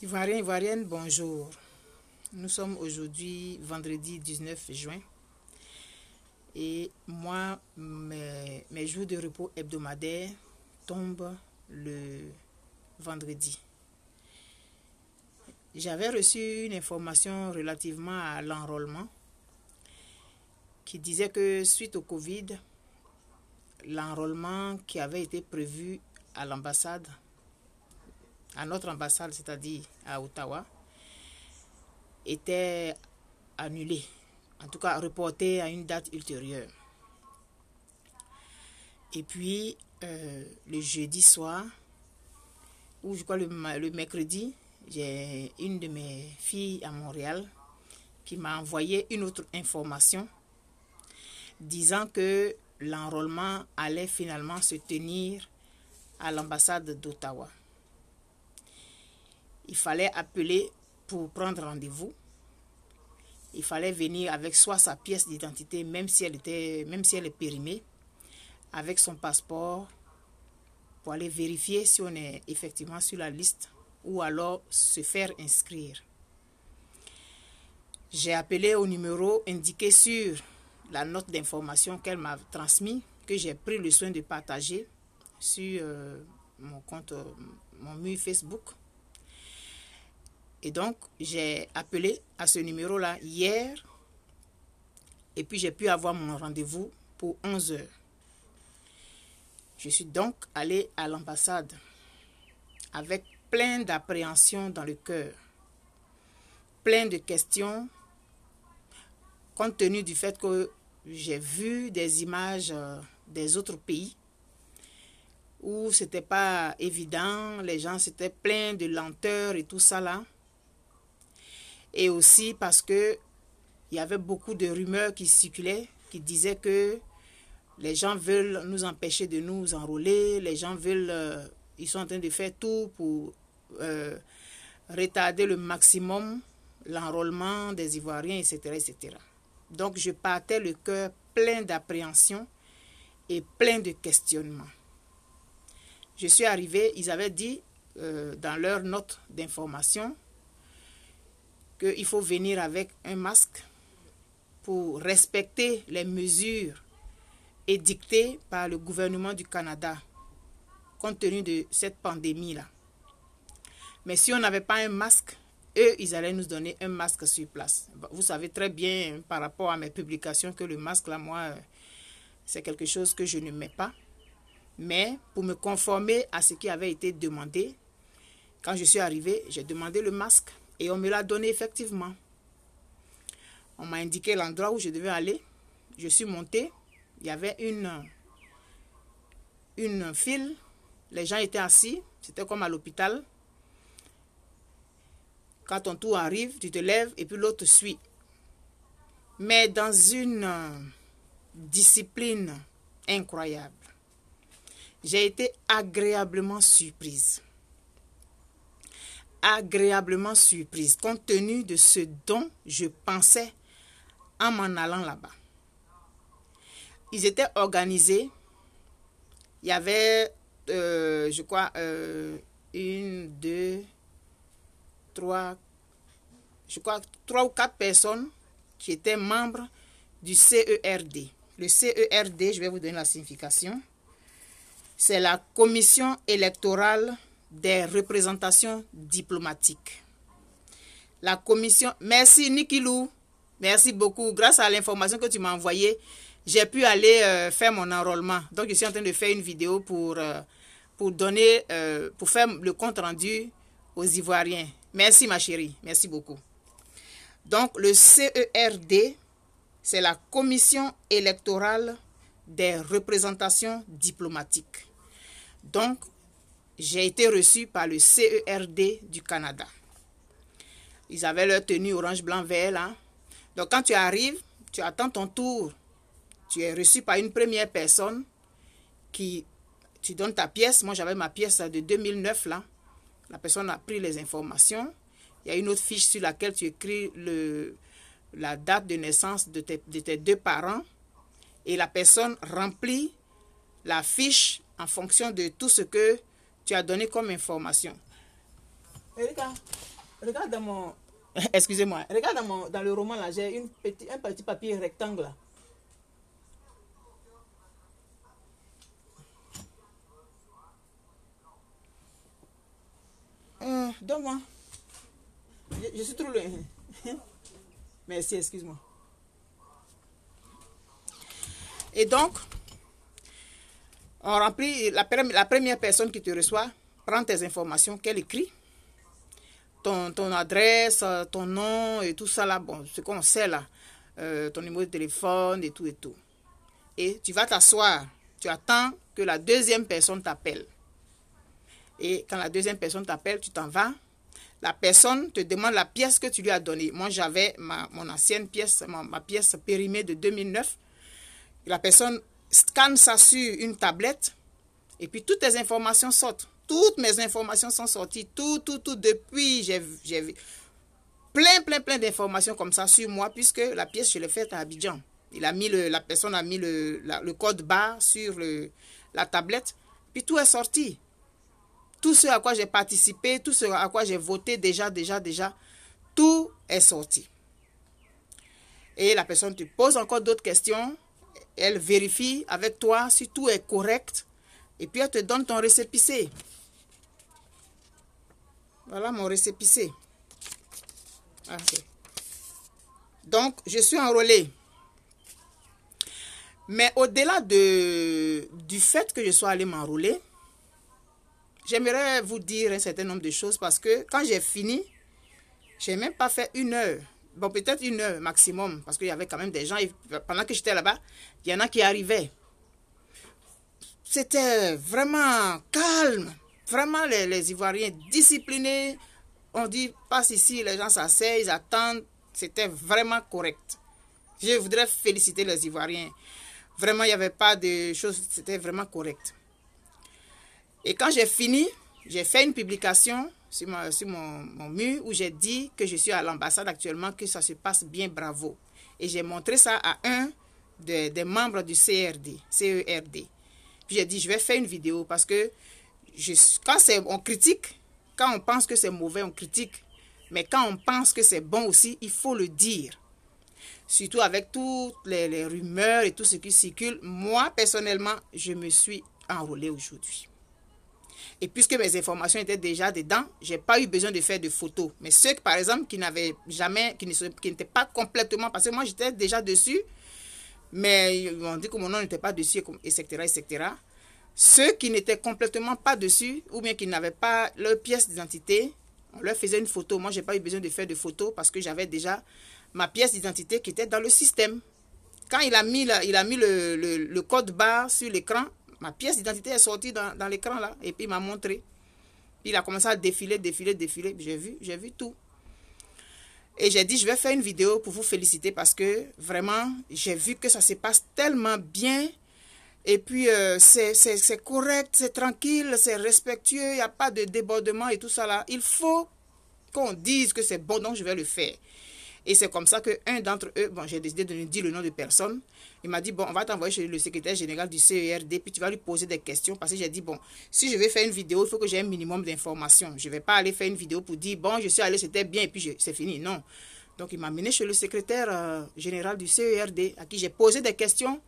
Ivoiriens, Ivoiriennes, bonjour. Nous sommes aujourd'hui vendredi 19 juin et moi, mes jours de repos hebdomadaires tombent le vendredi. J'avais reçu une information relativement à l'enrôlement qui disait que suite au Covid, l'enrôlement qui avait été prévu à l'ambassade, à notre ambassade, c'est-à-dire à Ottawa, était annulé, en tout cas reporté à une date ultérieure. Et puis, le jeudi soir, ou je crois le mercredi, j'ai une de mes filles à Montréal qui m'a envoyé une autre information disant que l'enrôlement allait finalement se tenir à l'ambassade d'Ottawa. Il fallait appeler pour prendre rendez-vous. Il fallait venir avec soit sa pièce d'identité, même si elle est périmée, avec son passeport, pour aller vérifier si on est effectivement sur la liste ou alors se faire inscrire. J'ai appelé au numéro indiqué sur la note d'information qu'elle m'a transmise, que j'ai pris le soin de partager sur mon compte, mon mur Facebook. Et donc, j'ai appelé à ce numéro-là hier et puis j'ai pu avoir mon rendez-vous pour 11 h. Je suis donc allée à l'ambassade avec plein d'appréhension dans le cœur, plein de questions, compte tenu du fait que j'ai vu des images des autres pays où c'était pas évident, les gens s'étaient pleins de lenteur et tout ça là. Et aussi parce que il y avait beaucoup de rumeurs qui circulaient, qui disaient que les gens veulent nous empêcher de nous enrôler, les gens veulent, ils sont en train de faire tout pour retarder le maximum l'enrôlement des Ivoiriens, etc., etc. Donc je partais le cœur plein d'appréhension et plein de questionnements. Je suis arrivée, ils avaient dit dans leur note d'information qu'il faut venir avec un masque pour respecter les mesures édictées par le gouvernement du Canada compte tenu de cette pandémie-là. Mais si on n'avait pas un masque, eux, ils allaient nous donner un masque sur place. Vous savez très bien par rapport à mes publications que le masque, là, moi, c'est quelque chose que je ne mets pas. Mais pour me conformer à ce qui avait été demandé, quand je suis arrivée, j'ai demandé le masque. Et on me l'a donné effectivement. On m'a indiqué l'endroit où je devais aller. Je suis montée. Il y avait une file. Les gens étaient assis. C'était comme à l'hôpital. Quand ton tour arrive, tu te lèves et puis l'autre suit. Mais dans une discipline incroyable. J'ai été agréablement surprise. Agréablement surprise, compte tenu de ce dont je pensais en m'en allant là-bas. Ils étaient organisés. Il y avait, je crois, 1, 2, 3, je crois 3 ou 4 personnes qui étaient membres du CERD. Le CERD, je vais vous donner la signification. C'est la commission électorale des représentations diplomatiques. La commission... Merci Nikilou. Merci beaucoup. Grâce à l'information que tu m'as envoyée, j'ai pu aller faire mon enrôlement. Donc, je suis en train de faire une vidéo pour faire le compte rendu aux Ivoiriens. Merci ma chérie. Merci beaucoup. Donc, le CERD, c'est la commission électorale des représentations diplomatiques. Donc, j'ai été reçu par le CERD du Canada. Ils avaient leur tenue orange, blanc, vert là. Donc quand tu arrives, tu attends ton tour. Tu es reçu par une première personne qui... Tu donnes ta pièce. Moi, j'avais ma pièce de 2009 là. La personne a pris les informations. Il y a une autre fiche sur laquelle tu écris la date de naissance de tes deux parents. Et la personne remplit la fiche en fonction de tout ce que tu as donné comme information. Regarde dans mon... Excusez-moi. Regarde dans le roman là, j'ai un petit papier rectangle là. Donne-moi. Je suis trop loin. Merci, excuse-moi. Et donc, on remplit la première personne qui te reçoit, prend tes informations qu'elle écrit, ton adresse, ton nom et tout ça là, bon, ce qu'on sait là, ton numéro de téléphone et tout et tout. Et tu vas t'asseoir, tu attends que la deuxième personne t'appelle. Et quand la deuxième personne t'appelle, tu t'en vas. La personne te demande la pièce que tu lui as donnée. Moi, j'avais mon ancienne pièce, ma pièce périmée de 2009. La personne scanne ça sur une tablette et puis toutes tes informations sortent. Toutes mes informations sont sorties. Tout. Depuis, j'ai plein d'informations comme ça sur moi puisque la pièce, je l'ai faite à Abidjan. La personne a mis le code barre sur la tablette. Puis tout est sorti. Tout ce à quoi j'ai participé, tout ce à quoi j'ai voté déjà, tout est sorti. Et la personne te pose encore d'autres questions. Elle vérifie avec toi si tout est correct. Et puis elle te donne ton récépissé. Voilà mon récépissé. Okay. Donc, je suis enrôlée. Mais au-delà du fait que je sois allée m'enrôler, j'aimerais vous dire un certain nombre de choses parce que quand j'ai fini, je n'ai même pas fait 1 heure. Bon, peut-être 1 heure maximum parce qu'il y avait quand même des gens. Et pendant que j'étais là-bas, il y en a qui arrivaient. C'était vraiment calme. Vraiment, les Ivoiriens disciplinés. On dit, passe ici, les gens s'asseyent, ils attendent. C'était vraiment correct. Je voudrais féliciter les Ivoiriens. Vraiment, il n'y avait pas de choses. C'était vraiment correct. Et quand j'ai fini, j'ai fait une publication sur mon mur où j'ai dit que je suis à l'ambassade actuellement, que ça se passe bien, bravo. Et j'ai montré ça à un des membres du CERD. Puis j'ai dit, je vais faire une vidéo parce que quand on critique, quand on pense que c'est mauvais, on critique. Mais quand on pense que c'est bon aussi, il faut le dire. Surtout avec toutes les rumeurs et tout ce qui circule. Moi, personnellement, je me suis enrôlée aujourd'hui. Et puisque mes informations étaient déjà dedans, je n'ai pas eu besoin de faire de photos. Mais ceux, par exemple, qui n'avaient jamais, qui n'étaient pas complètement, parce que moi, j'étais déjà dessus, mais on dit que mon nom n'était pas dessus, etc. Ceux qui n'étaient complètement pas dessus, ou bien qui n'avaient pas leur pièce d'identité, on leur faisait une photo. Moi, je n'ai pas eu besoin de faire de photos parce que j'avais déjà ma pièce d'identité qui était dans le système. Quand il a mis le code barre sur l'écran, ma pièce d'identité est sortie dans l'écran là. Et puis il m'a montré. Puis il a commencé à défiler. J'ai vu tout. Et j'ai dit, je vais faire une vidéo pour vous féliciter parce que vraiment, j'ai vu que ça se passe tellement bien. Et puis, c'est correct, c'est tranquille, c'est respectueux, il n'y a pas de débordement et tout ça là. Il faut qu'on dise que c'est bon, donc je vais le faire. Et c'est comme ça qu'un d'entre eux, bon, j'ai décidé de lui dire le nom de personne. Il m'a dit, bon, on va t'envoyer chez le secrétaire général du CERD, puis tu vas lui poser des questions. Parce que j'ai dit, bon, si je vais faire une vidéo, il faut que j'ai un minimum d'informations. Je ne vais pas aller faire une vidéo pour dire, bon, je suis allé, c'était bien, et puis c'est fini. Non. Donc, il m'a mené chez le secrétaire général du CERD, à qui j'ai posé des questions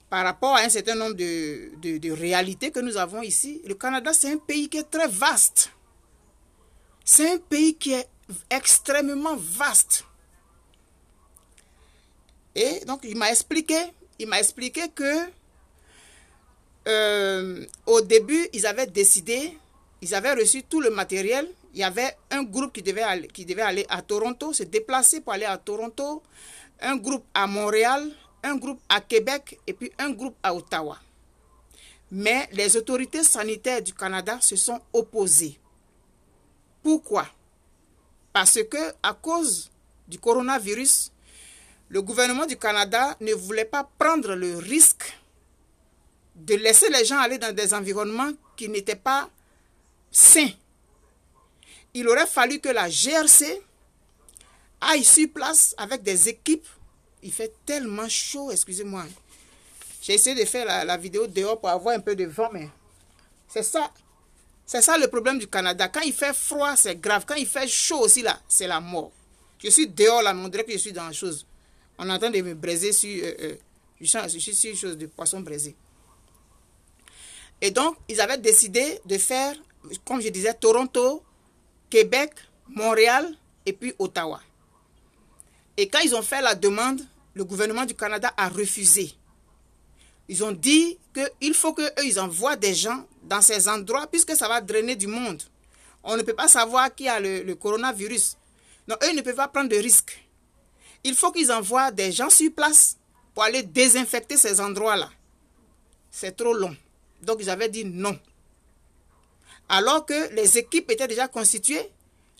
par rapport à un certain nombre de réalités que nous avons ici. Le Canada, c'est un pays qui est très vaste. C'est un pays qui est extrêmement vaste. Et donc, il m'a expliqué que au début, ils avaient décidé, ils avaient reçu tout le matériel. Il y avait un groupe qui devait aller à Toronto, se déplacer pour aller à Toronto, un groupe à Montréal, un groupe à Québec et puis un groupe à Ottawa. Mais les autorités sanitaires du Canada se sont opposées. Pourquoi? Parce que à cause du coronavirus, le gouvernement du Canada ne voulait pas prendre le risque de laisser les gens aller dans des environnements qui n'étaient pas sains. Il aurait fallu que la GRC aille sur place avec des équipes. Il fait tellement chaud, excusez-moi. J'ai essayé de faire la vidéo dehors pour avoir un peu de vent, mais c'est ça. C'est ça le problème du Canada. Quand il fait froid, c'est grave. Quand il fait chaud aussi, là, c'est la mort. Je suis dehors, là, mais on dirait que je suis dans la chose. On est en train de me braiser sur... je suis sur une chose de poisson braisé. Et donc, ils avaient décidé de faire, comme je disais, Toronto, Québec, Montréal et puis Ottawa. Et quand ils ont fait la demande, le gouvernement du Canada a refusé. Ils ont dit qu'il faut qu'eux, ils envoient des gens dans ces endroits puisque ça va drainer du monde. On ne peut pas savoir qui a le coronavirus. Donc, eux, ils ne peuvent pas prendre de risques. Il faut qu'ils envoient des gens sur place pour aller désinfecter ces endroits-là. C'est trop long. Donc, ils avaient dit non. Alors que les équipes étaient déjà constituées,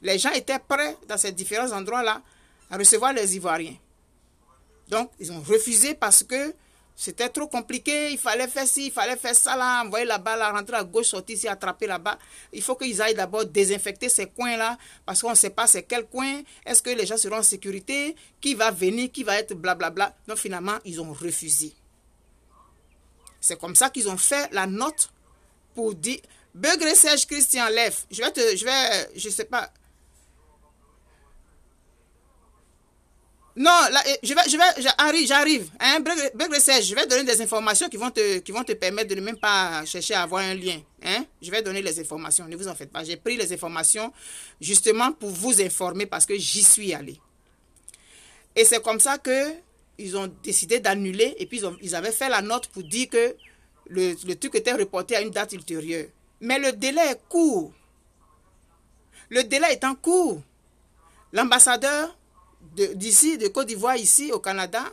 les gens étaient prêts dans ces différents endroits-là à recevoir les Ivoiriens. Donc, ils ont refusé parce que c'était trop compliqué, il fallait faire ci, il fallait faire ça là, envoyer là-bas, là, rentrer à gauche, sortir ici, attraper là-bas. Il faut qu'ils aillent d'abord désinfecter ces coins-là, parce qu'on ne sait pas c'est quel coin, est-ce que les gens seront en sécurité, qui va venir, qui va être blablabla. Donc finalement, ils ont refusé. C'est comme ça qu'ils ont fait la note pour dire, Begré Serge Christian Lève, je sais pas. Non, là, j'arrive. Hein, Begré Serge, je vais donner des informations qui vont te permettre de ne même pas chercher à avoir un lien. Hein? Je vais donner les informations, ne vous en faites pas. J'ai pris les informations justement pour vous informer parce que j'y suis allé. Et c'est comme ça qu'ils ont décidé d'annuler et puis ils avaient fait la note pour dire que le truc était reporté à une date ultérieure. Mais le délai est court. Le délai étant court, l'ambassadeur d'ici, de Côte d'Ivoire, ici, au Canada,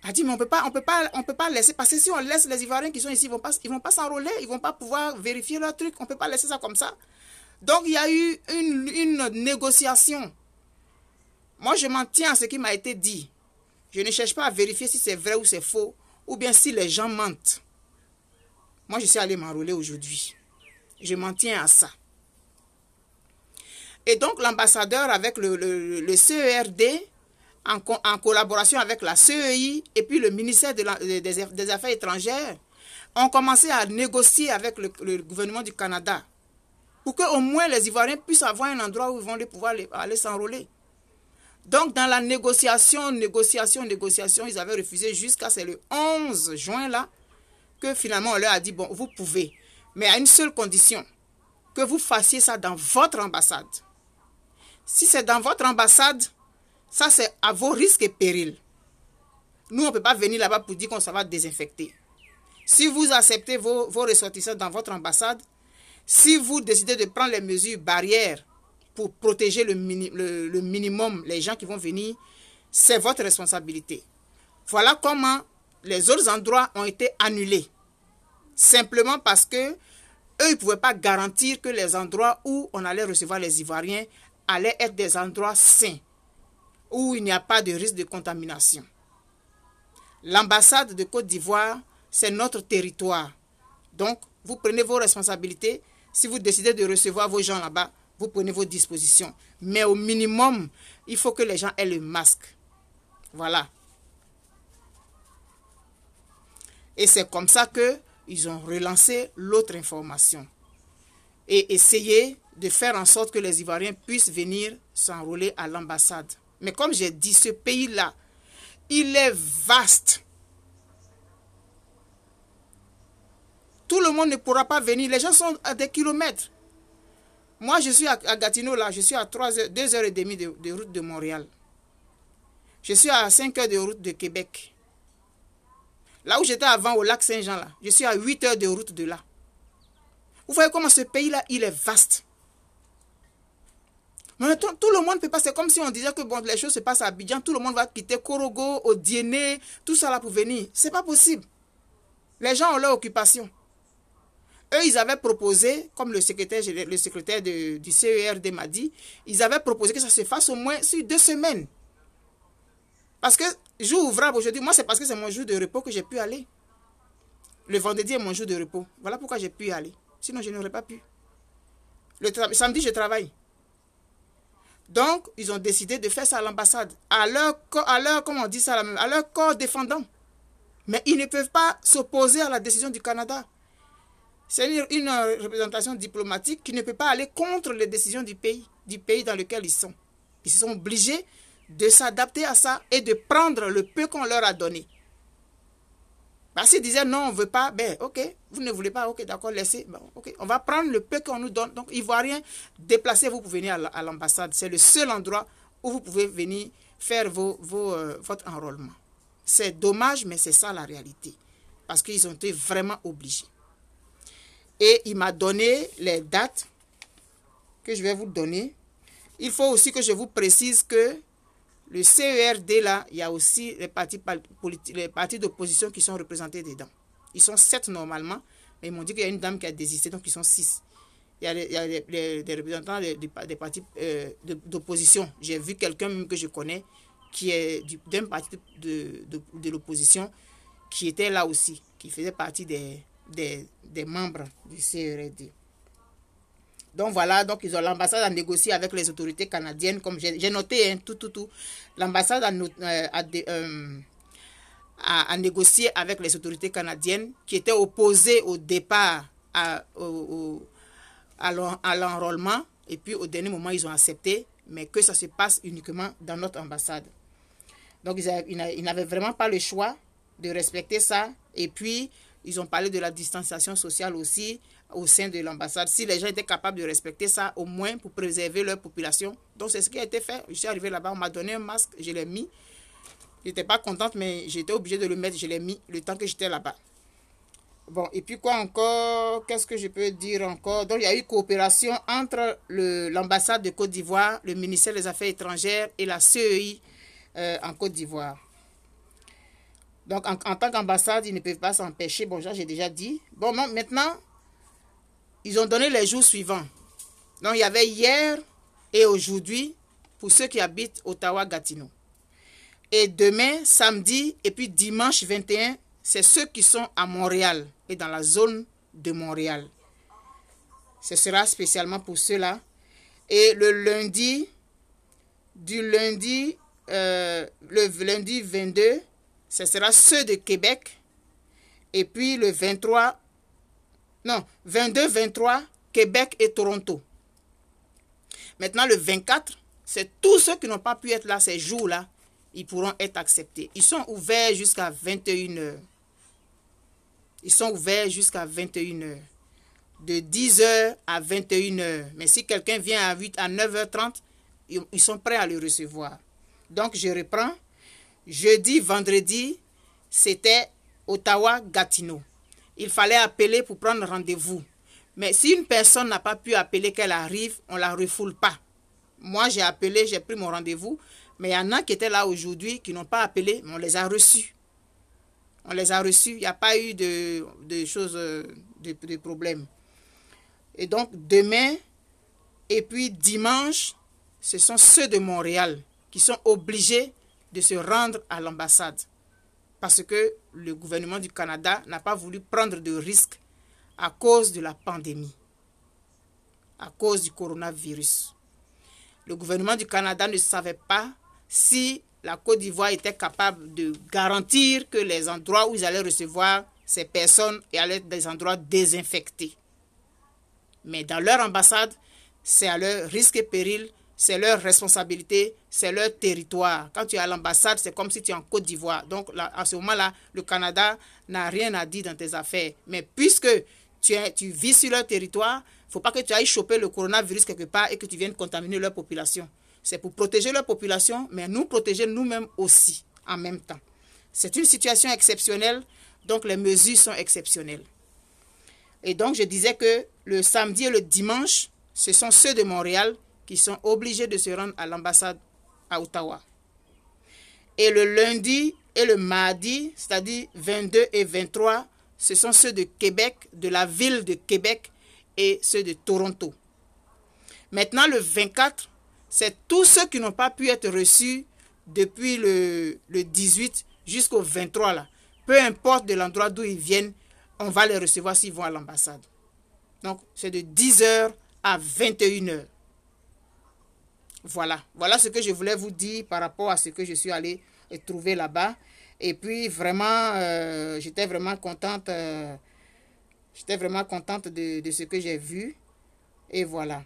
a dit, mais on peut pas laisser, parce que si on laisse les Ivoiriens qui sont ici, ils vont pas s'enrôler, ils vont pas pouvoir vérifier leur truc, on peut pas laisser ça comme ça. Donc, il y a eu une négociation. Moi, je m'en tiens à ce qui m'a été dit. Je ne cherche pas à vérifier si c'est vrai ou c'est faux, ou bien si les gens mentent. Moi, je suis allé m'enrôler aujourd'hui. Je m'en tiens à ça. Et donc, l'ambassadeur avec le CERD, en collaboration avec la CEI et puis le ministère des Affaires étrangères, ont commencé à négocier avec le gouvernement du Canada pour qu'au moins les Ivoiriens puissent avoir un endroit où ils vont pouvoir aller s'enrôler. Donc, dans la négociation, ils avaient refusé jusqu'à le 11 juin là, que finalement on leur a dit, bon, vous pouvez, mais à une seule condition, que vous fassiez ça dans votre ambassade. Si c'est dans votre ambassade, ça c'est à vos risques et périls. Nous, on ne peut pas venir là-bas pour dire qu'on ça va désinfecter. Si vous acceptez vos ressortissants dans votre ambassade, si vous décidez de prendre les mesures barrières pour protéger le minimum les gens qui vont venir, c'est votre responsabilité. Voilà comment les autres endroits ont été annulés. Simplement parce que eux, ils ne pouvaient pas garantir que les endroits où on allait recevoir les Ivoiriens allaient être des endroits sains, où il n'y a pas de risque de contamination. L'ambassade de Côte d'Ivoire, c'est notre territoire. Donc, vous prenez vos responsabilités. Si vous décidez de recevoir vos gens là-bas, vous prenez vos dispositions. Mais au minimum, il faut que les gens aient le masque. Voilà. Et c'est comme ça qu'ils ont relancé l'autre information. Et essayé de faire en sorte que les Ivoiriens puissent venir s'enrôler à l'ambassade. Mais comme j'ai dit, ce pays-là, il est vaste. Tout le monde ne pourra pas venir. Les gens sont à des kilomètres. Moi, je suis à Gatineau, là. Je suis à 2h30 de route de Montréal. Je suis à 5 heures de route de Québec. Là où j'étais avant, au lac Saint-Jean, là, je suis à 8 heures de route de là. Vous voyez comment ce pays-là, il est vaste. Mais tout le monde peut pas. C'est comme si on disait que bon, les choses se passent à Abidjan. Tout le monde va quitter Korogo, Odiéné, tout ça là pour venir. C'est pas possible. Les gens ont leur occupation. Eux, ils avaient proposé, comme le secrétaire du CERD m'a dit, ils avaient proposé que ça se fasse au moins sur 2 semaines. Parce que jour ouvrable aujourd'hui, moi c'est parce que c'est mon jour de repos que j'ai pu aller. Le vendredi est mon jour de repos. Voilà pourquoi j'ai pu y aller. Sinon, je n'aurais pas pu. Samedi, je travaille. Donc, ils ont décidé de faire ça à l'ambassade. À leur, comment on dit ça, à leur corps défendant. Mais ils ne peuvent pas s'opposer à la décision du Canada. C'est une représentation diplomatique qui ne peut pas aller contre les décisions du pays dans lequel ils sont. Ils sont obligés de s'adapter à ça et de prendre le peu qu'on leur a donné. Parce qu'ils disaient non, on ne veut pas, ben ok, vous ne voulez pas, ok, d'accord, laissez, bon, ok, on va prendre le peu qu'on nous donne. Donc, Ivoiriens, déplacez-vous pour venir à l'ambassade. C'est le seul endroit où vous pouvez venir faire votre enrôlement. C'est dommage, mais c'est ça la réalité. Parce qu'ils ont été vraiment obligés. Et il m'a donné les dates que je vais vous donner. Il faut aussi que je vous précise que le CERD, là, il y a aussi les partis d'opposition qui sont représentés dedans. Ils sont 7 normalement, mais ils m'ont dit qu'il y a une dame qui a désisté, donc ils sont 6. Il y a des représentants des partis d'opposition. J'ai vu quelqu'un que je connais qui est d'un parti de l'opposition qui était là aussi, qui faisait partie des membres du CERD. Donc voilà, donc l'ambassade a négocié avec les autorités canadiennes, comme j'ai noté, hein, tout. L'ambassade a négocié avec les autorités canadiennes qui étaient opposées au départ à l'enrôlement. Et puis au dernier moment, ils ont accepté, mais que ça se passe uniquement dans notre ambassade. Donc ils n'avaient vraiment pas le choix de respecter ça. Et puis, ils ont parlé de la distanciation sociale aussi au sein de l'ambassade. Si les gens étaient capables de respecter ça, au moins pour préserver leur population. Donc, c'est ce qui a été fait. Je suis arrivé là-bas, on m'a donné un masque, je l'ai mis. Je n'étais pas contente, mais j'étais obligée de le mettre. Je l'ai mis le temps que j'étais là-bas. Bon, et puis quoi encore? Qu'est-ce que je peux dire encore? Donc, il y a eu coopération entre l'ambassade de Côte d'Ivoire, le ministère des Affaires étrangères et la CEI en Côte d'Ivoire. Donc, en tant qu'ambassade, ils ne peuvent pas s'empêcher. Bon, ça, j'ai déjà dit. Bon, maintenant, ils ont donné les jours suivants. Donc, il y avait hier et aujourd'hui pour ceux qui habitent Ottawa-Gatineau. Et demain, samedi, et puis dimanche 21, c'est ceux qui sont à Montréal et dans la zone de Montréal. Ce sera spécialement pour ceux-là. Et le lundi, le lundi 22, ce sera ceux de Québec. Et puis le 22, 23, Québec et Toronto. Maintenant, le 24, c'est tous ceux qui n'ont pas pu être là ces jours-là, ils pourront être acceptés. Ils sont ouverts jusqu'à 21h. Ils sont ouverts jusqu'à 21h. De 10h à 21h. Mais si quelqu'un vient à 9h30, ils sont prêts à le recevoir. Donc, je reprends. Jeudi, vendredi, c'était Ottawa-Gatineau. Il fallait appeler pour prendre rendez-vous. Mais si une personne n'a pas pu appeler qu'elle arrive, on ne la refoule pas. Moi, j'ai appelé, j'ai pris mon rendez-vous. Mais il y en a qui étaient là aujourd'hui, qui n'ont pas appelé, mais on les a reçus. On les a reçus. Il n'y a pas eu de choses, de problèmes. Et donc, demain et puis dimanche, ce sont ceux de Montréal qui sont obligés de se rendre à l'ambassade. Parce que le gouvernement du Canada n'a pas voulu prendre de risques à cause de la pandémie, à cause du coronavirus. Le gouvernement du Canada ne savait pas si la Côte d'Ivoire était capable de garantir que les endroits où ils allaient recevoir ces personnes allaient être des endroits désinfectés. Mais dans leur ambassade, c'est à leur risque et péril, c'est leur responsabilité, c'est leur territoire. Quand tu es à l'ambassade, c'est comme si tu es en Côte d'Ivoire. Donc, là, à ce moment-là, le Canada n'a rien à dire dans tes affaires. Mais puisque tu vis sur leur territoire, il ne faut pas que tu ailles choper le coronavirus quelque part et que tu viennes contaminer leur population. C'est pour protéger leur population, mais nous protéger nous-mêmes aussi, en même temps. C'est une situation exceptionnelle, donc les mesures sont exceptionnelles. Et donc, je disais que le samedi et le dimanche, ce sont ceux de Montréal qui sont obligés de se rendre à l'ambassade à Ottawa. Et le lundi et le mardi, c'est-à-dire 22 et 23, ce sont ceux de Québec, de la ville de Québec et ceux de Toronto. Maintenant, le 24, c'est tous ceux qui n'ont pas pu être reçus depuis le 18 jusqu'au 23. Là. Peu importe de l'endroit d'où ils viennent, on va les recevoir s'ils vont à l'ambassade. Donc, c'est de 10h à 21h. Voilà ce que je voulais vous dire par rapport à ce que je suis allée trouver là-bas. Et puis, vraiment, j'étais vraiment contente J'étais vraiment contente de ce que j'ai vu. Et voilà.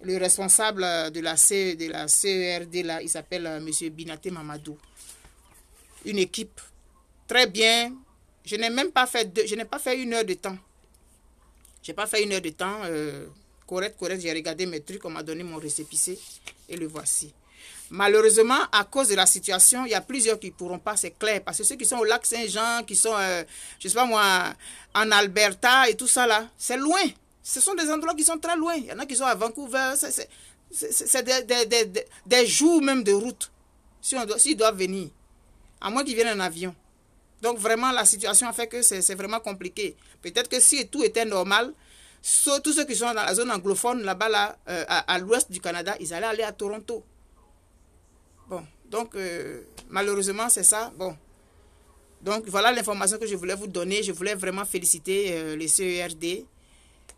Le responsable de la CERD, là, il s'appelle M. Binaté Mamadou. Une équipe très bien. Je n'ai même pas fait je n'ai pas fait 1 heure de temps. J'ai pas fait 1 heure de temps. Correct. J'ai regardé mes trucs. On m'a donné mon récépissé. Et le voici. Malheureusement, à cause de la situation, il y a plusieurs qui ne pourront pas, c'est clair. Parce que ceux qui sont au lac Saint-Jean, qui sont, je sais pas moi, en Alberta et tout ça là, c'est loin. Ce sont des endroits qui sont très loin. Il y en a qui sont à Vancouver. C'est des jours même de route. S'ils doivent venir. À moins qu'ils viennent en avion. Donc vraiment, la situation a fait que c'est vraiment compliqué. Peut-être que si tout était normal, tous ceux qui sont dans la zone anglophone, là-bas, là, à l'ouest du Canada, ils allaient aller à Toronto. Bon, donc malheureusement c'est ça. Bon, donc voilà l'information que je voulais vous donner. Je voulais vraiment féliciter les CERD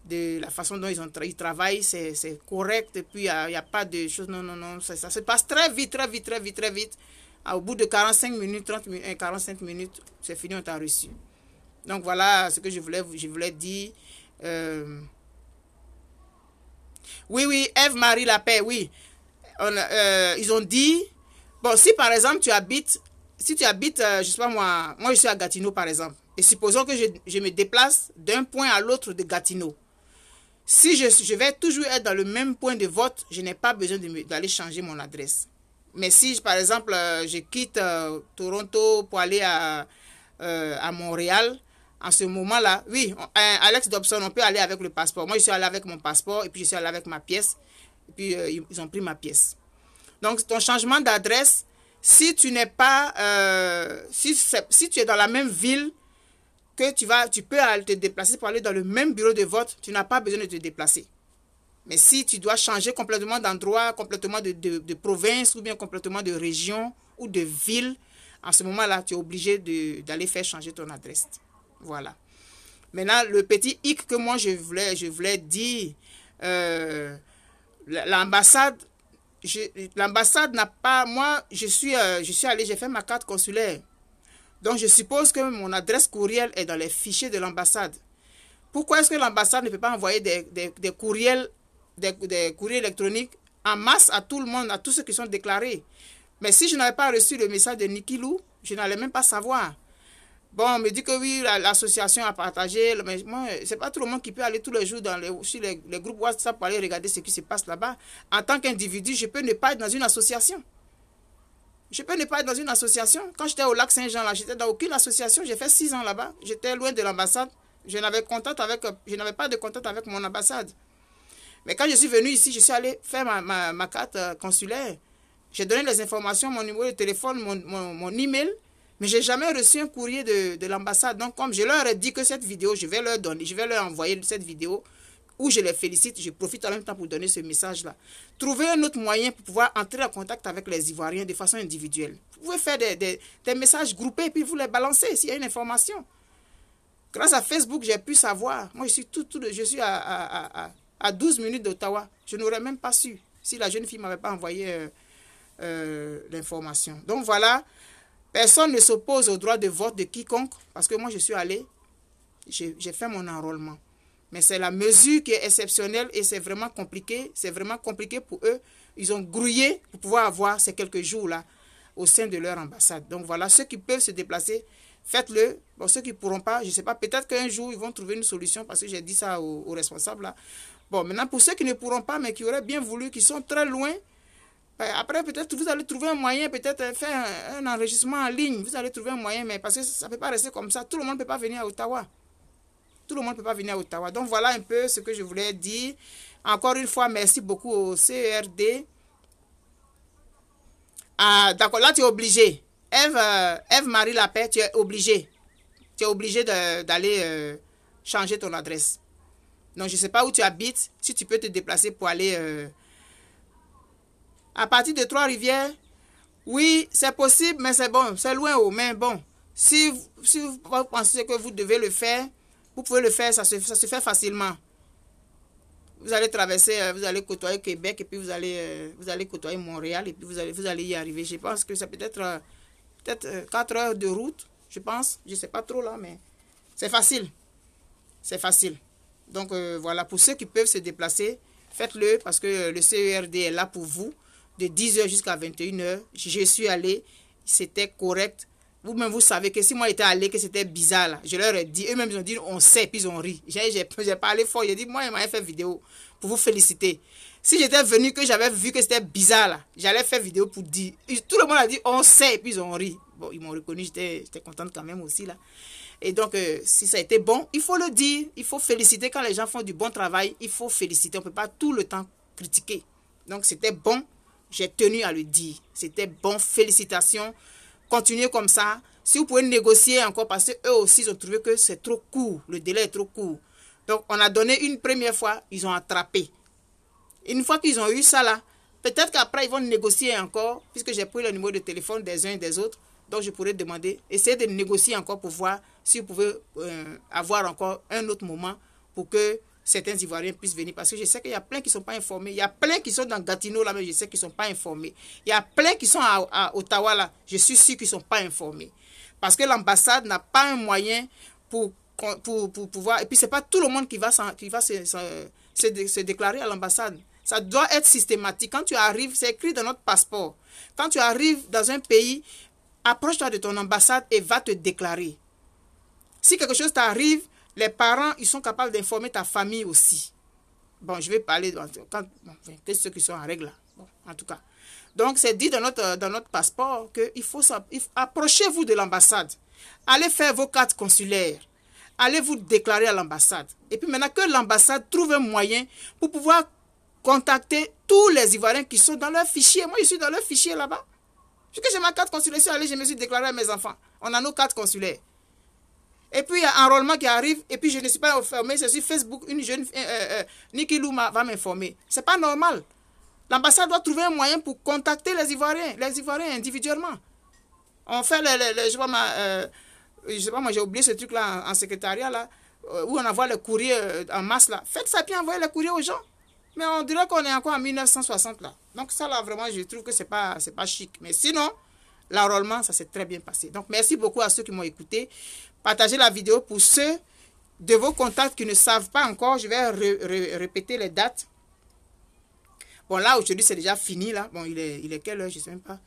de la façon dont ils travaillent. C'est correct et puis il n'y a pas de choses. Non, ça se passe très vite. Au bout de 45 minutes, 30 minutes, 45 minutes, c'est fini, on t'a reçu. Donc voilà ce que je voulais dire. Oui, Ève-Marie Lapère, oui. Ils ont dit, bon, si par exemple tu habites, je sais pas moi je suis à Gatineau par exemple, et supposons que je me déplace d'un point à l'autre de Gatineau. Si je vais toujours être dans le même point de vote, je n'ai pas besoin d'aller changer mon adresse. Mais si par exemple je quitte Toronto pour aller à Montréal, en ce moment-là, oui, Alex Dobson, on peut aller avec le passeport. Moi, je suis allé avec mon passeport et puis je suis allé avec ma pièce. Et puis, ils ont pris ma pièce. Donc, ton changement d'adresse, si tu n'es pas... si tu es dans la même ville, que tu peux te déplacer pour aller dans le même bureau de vote, tu n'as pas besoin de te déplacer. Mais si tu dois changer complètement d'endroit, complètement de province ou bien complètement de région ou de ville, en ce moment-là, tu es obligé d'aller faire changer ton adresse. Voilà. Maintenant, le petit hic que moi je voulais dire, l'ambassade n'a pas, moi je suis allé, j'ai fait ma carte consulaire. Donc je suppose que mon adresse courriel est dans les fichiers de l'ambassade. Pourquoi est-ce que l'ambassade ne peut pas envoyer des courriels électroniques en masse à tout le monde, à tous ceux qui sont déclarés? Mais si je n'avais pas reçu le message de Niki Lou, je n'allais même pas savoir. Bon, on me dit que oui, l'association a partagé, mais moi, c'est pas tout le monde qui peut aller tous les jours sur les groupes WhatsApp pour aller regarder ce qui se passe là-bas. En tant qu'individu, je peux ne pas être dans une association. Quand j'étais au lac Saint-Jean, là, j'étais dans aucune association. J'ai fait 6 ans là-bas. J'étais loin de l'ambassade. Je n'avais pas de contact avec mon ambassade. Mais quand je suis venu ici, je suis allé faire ma carte consulaire. J'ai donné les informations, mon numéro de téléphone, mon email. Mais je n'ai jamais reçu un courrier de l'ambassade. Donc, comme je leur ai dit que cette vidéo, je vais leur envoyer cette vidéo où je les félicite. Je profite en même temps pour donner ce message-là. Trouvez un autre moyen pour pouvoir entrer en contact avec les Ivoiriens de façon individuelle. Vous pouvez faire des messages groupés et puis vous les balancez s'il y a une information. Grâce à Facebook, j'ai pu savoir. Moi, je suis à 12 minutes d'Ottawa. Je n'aurais même pas su si la jeune fille ne m'avait pas envoyé l'information. Donc, voilà. Personne ne s'oppose au droit de vote de quiconque parce que moi, je suis allé, j'ai fait mon enrôlement. Mais c'est la mesure qui est exceptionnelle et c'est vraiment compliqué. C'est vraiment compliqué pour eux. Ils ont grouillé pour pouvoir avoir ces quelques jours-là au sein de leur ambassade. Donc voilà, ceux qui peuvent se déplacer, faites-le. Bon, ceux qui ne pourront pas, je ne sais pas, peut-être qu'un jour, ils vont trouver une solution parce que j'ai dit ça aux responsables là. Bon, maintenant, pour ceux qui ne pourront pas, mais qui auraient bien voulu, qui sont très loin, après, peut-être vous allez trouver un moyen, peut-être faire un enregistrement en ligne. Vous allez trouver un moyen, mais parce que ça ne peut pas rester comme ça. Tout le monde ne peut pas venir à Ottawa. Donc, voilà un peu ce que je voulais dire. Encore une fois, merci beaucoup au CERD. Ah, d'accord, là, tu es obligé. Ève-Marie Lapère, tu es obligé. Tu es obligé d'aller changer ton adresse. Donc, je ne sais pas où tu habites. Si tu peux te déplacer pour aller... à partir de Trois-Rivières, oui, c'est possible, mais c'est bon, c'est loin. Mais bon, si vous pensez que vous devez le faire, vous pouvez le faire, ça se fait facilement. Vous allez traverser, vous allez côtoyer Québec et puis vous allez côtoyer Montréal et puis vous allez y arriver. Je pense que c'est peut-être 4 heures de route, je pense. Je ne sais pas trop là, mais c'est facile. C'est facile. Donc, voilà, pour ceux qui peuvent se déplacer, faites-le parce que le CERD est là pour vous, de 10h jusqu'à 21h. Je suis allé, c'était correct. Vous-même, vous savez que si moi j'étais allé, que c'était bizarre, là, je leur ai dit, eux-mêmes, ils ont dit, on sait, puis ils ont ri. J'ai parlé fort, j'ai dit, moi, ils m'avaient fait vidéo pour vous féliciter. Si j'étais venu, que j'avais vu que c'était bizarre, là, j'allais faire vidéo pour dire. Tout le monde a dit, on sait, et puis ils ont ri. Bon, ils m'ont reconnu, j'étais contente quand même aussi, là. Et donc, si ça a été bon, il faut le dire, il faut féliciter. Quand les gens font du bon travail, il faut féliciter. On ne peut pas tout le temps critiquer. Donc, c'était bon, j'ai tenu à le dire. C'était bon, félicitations. Continuez comme ça. Si vous pouvez négocier encore, parce qu'eux aussi, ils ont trouvé que c'est trop court. Le délai est trop court. Donc, on a donné une première fois, ils ont attrapé. Une fois qu'ils ont eu ça là, peut-être qu'après, ils vont négocier encore, puisque j'ai pris le numéro de téléphone des uns et des autres. Donc, je pourrais demander, essayer de négocier encore pour voir si vous pouvez avoir encore un autre moment pour que certains Ivoiriens puissent venir. Parce que je sais qu'il y a plein qui ne sont pas informés. Il y a plein qui sont dans Gatineau, là, mais je sais qu'ils ne sont pas informés. Il y a plein qui sont à Ottawa, là. Je suis sûr qu'ils ne sont pas informés. Parce que l'ambassade n'a pas un moyen pour pouvoir... Et puis, ce n'est pas tout le monde qui va se déclarer à l'ambassade. Ça doit être systématique. Quand tu arrives, c'est écrit dans notre passeport. Quand tu arrives dans un pays, approche-toi de ton ambassade et va te déclarer. Si quelque chose t'arrive, les parents, ils sont capables d'informer ta famille aussi. Bon, je vais parler que ceux qui sont en règle là. Bon, en tout cas. Donc, c'est dit dans notre passeport qu'il faut approchez-vous de l'ambassade. Allez faire vos cartes consulaires. Allez vous déclarer à l'ambassade. Et puis maintenant que l'ambassade trouve un moyen pour pouvoir contacter tous les Ivoiriens qui sont dans leur fichier. Moi, je suis dans leur fichier là-bas. Puisque j'ai ma carte consulaire, je me suis déclaré à mes enfants. On a nos cartes consulaires. Et puis, il y a un enrôlement qui arrive, et puis je ne suis pas informé, c'est sur Facebook, une jeune, Niki Louma va m'informer. C'est pas normal. L'ambassade doit trouver un moyen pour contacter les Ivoiriens individuellement. On fait je sais pas, moi j'ai oublié ce truc-là en secrétariat, là, où on envoie les courriers en masse, là. Faites ça, puis envoyez les courriers aux gens. Mais on dirait qu'on est encore en 1960, là. Donc ça, là, vraiment, je trouve que c'est pas chic. Mais sinon, l'enrôlement, ça s'est très bien passé. Donc, merci beaucoup à ceux qui m'ont écouté. Partagez la vidéo pour ceux de vos contacts qui ne savent pas encore. Je vais répéter les dates. Bon, là, aujourd'hui, c'est déjà fini, là. Bon, il est quelle heure? Je ne sais même pas.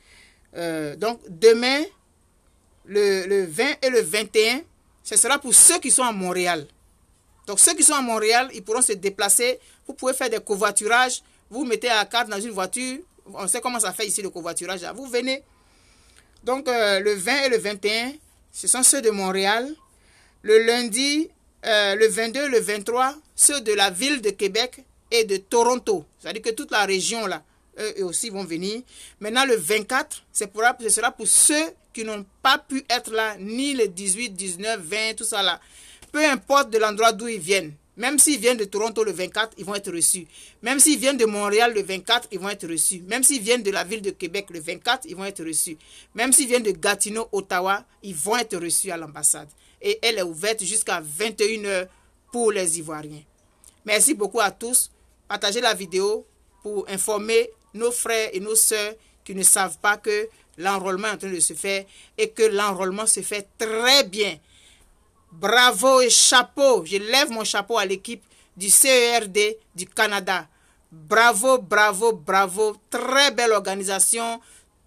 Donc, demain, le 20 et le 21, ce sera pour ceux qui sont à Montréal. Donc, ceux qui sont à Montréal, ils pourront se déplacer. Vous pouvez faire des covoiturages. Vous mettez la carte dans une voiture. On sait comment ça fait ici, le covoiturage. Vous venez. Donc, le 20 et le 21, ce sont ceux de Montréal. Le lundi, le 22 et le 23, ceux de la ville de Québec et de Toronto. C'est-à-dire que toute la région, là, eux aussi vont venir. Maintenant, le 24, ce sera pour ceux qui n'ont pas pu être là, ni le 18, 19, 20, tout ça là. Peu importe de l'endroit d'où ils viennent. Même s'ils viennent de Toronto le 24, ils vont être reçus. Même s'ils viennent de Montréal le 24, ils vont être reçus. Même s'ils viennent de la ville de Québec le 24, ils vont être reçus. Même s'ils viennent de Gatineau, Ottawa, ils vont être reçus à l'ambassade. Et elle est ouverte jusqu'à 21h pour les Ivoiriens. Merci beaucoup à tous. Partagez la vidéo pour informer nos frères et nos sœurs qui ne savent pas que l'enrôlement est en train de se faire et que l'enrôlement se fait très bien. Bravo et chapeau. Je lève mon chapeau à l'équipe du CERD du Canada. Bravo, bravo, bravo. Très belle organisation,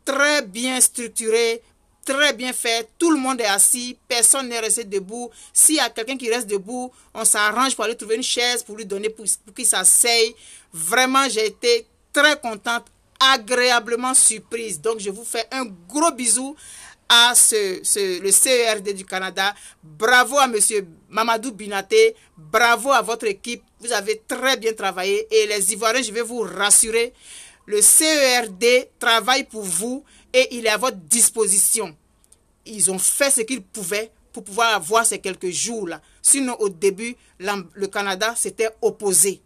très bien structurée, très bien fait. Tout le monde est assis, personne n'est resté debout. S'il y a quelqu'un qui reste debout, on s'arrange pour aller trouver une chaise pour lui donner pour qu'il s'asseye. Vraiment, j'ai été très contente, agréablement surprise. Donc, je vous fais un gros bisou à le CERD du Canada. Bravo à monsieur Mamadou Binaté. Bravo à votre équipe. Vous avez très bien travaillé. Et les Ivoiriens, je vais vous rassurer, le CERD travaille pour vous et il est à votre disposition. Ils ont fait ce qu'ils pouvaient pour pouvoir avoir ces quelques jours-là. Sinon, au début, le Canada s'était opposé.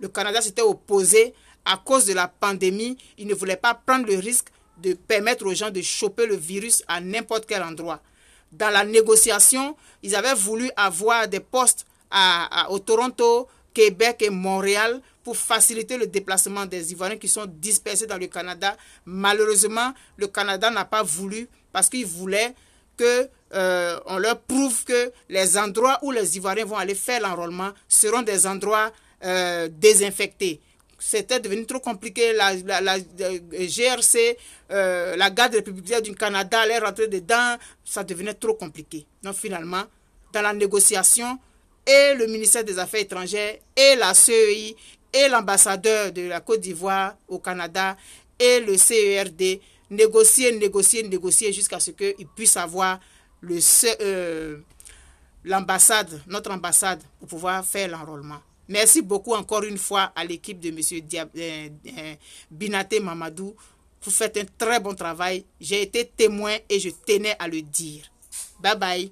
Le Canada s'était opposé à cause de la pandémie. Il ne voulait pas prendre le risque de permettre aux gens de choper le virus à n'importe quel endroit. Dans la négociation, ils avaient voulu avoir des postes au Toronto, Québec et Montréal pour faciliter le déplacement des Ivoiriens qui sont dispersés dans le Canada. Malheureusement, le Canada n'a pas voulu parce qu'il voulait que on leur prouve que les endroits où les Ivoiriens vont aller faire l'enrôlement seront des endroits désinfectés. C'était devenu trop compliqué. La GRC, la garde républicaine du Canada allait rentrer dedans. Ça devenait trop compliqué. Donc finalement, dans la négociation, et le ministère des Affaires étrangères, et la CEI, et l'ambassadeur de la Côte d'Ivoire au Canada, et le CERD, négocier jusqu'à ce qu'ils puissent avoir l'ambassade, notre ambassade, pour pouvoir faire l'enrôlement. Merci beaucoup encore une fois à l'équipe de M. Binaté Mamadou. Vous faites un très bon travail. J'ai été témoin et je tenais à le dire. Bye bye.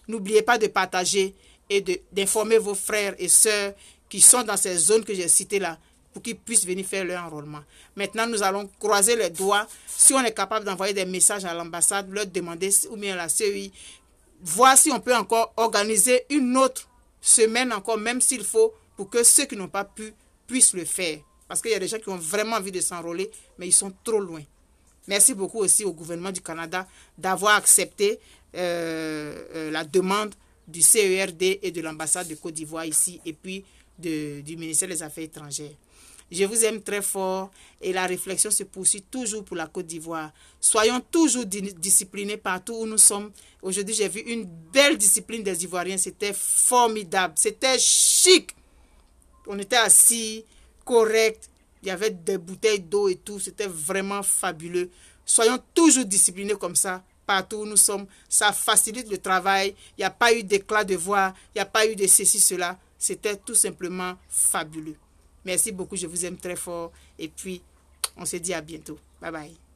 N'oubliez pas de partager et d'informer vos frères et sœurs qui sont dans ces zones que j'ai citées là pour qu'ils puissent venir faire leur enrôlement. Maintenant, nous allons croiser les doigts. Si on est capable d'envoyer des messages à l'ambassade, leur demander, ou bien à la CEI, voir si on peut encore organiser une autre semaine encore, même s'il faut, pour que ceux qui n'ont pas pu puissent le faire. Parce qu'il y a des gens qui ont vraiment envie de s'enrôler, mais ils sont trop loin. Merci beaucoup aussi au gouvernement du Canada d'avoir accepté la demande du CERD et de l'ambassade de Côte d'Ivoire ici, et puis du ministère des Affaires étrangères. Je vous aime très fort et la réflexion se poursuit toujours pour la Côte d'Ivoire. Soyons toujours disciplinés partout où nous sommes. Aujourd'hui, j'ai vu une belle discipline des Ivoiriens. C'était formidable. C'était chic. On était assis, correct. Il y avait des bouteilles d'eau et tout. C'était vraiment fabuleux. Soyons toujours disciplinés comme ça partout où nous sommes. Ça facilite le travail. Il n'y a pas eu d'éclat de voix. Il n'y a pas eu de ceci, cela. C'était tout simplement fabuleux. Merci beaucoup, je vous aime très fort. Et puis, on se dit à bientôt. Bye bye.